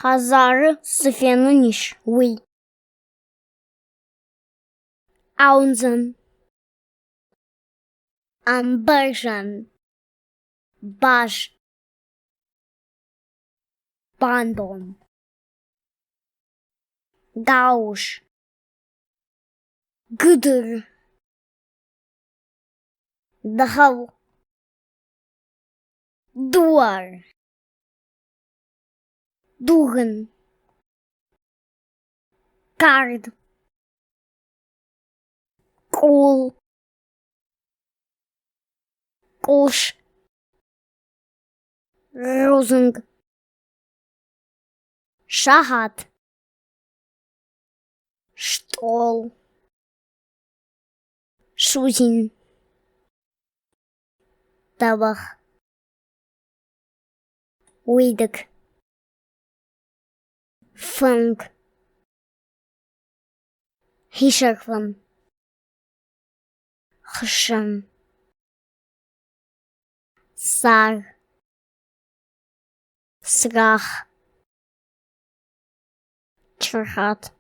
Хазары сыфенуниш уй. Аунзен. Амбажан. Баш. Бандон. Гауш. Гыдыр. Дхау. Дуар. Дуган. Кард. Кул. Куш. Розунг. Шахат. Штол. Шузин. Табах. Уйдак. Фанк. Хишакван. Хшам. Сар. Срах. Чархат.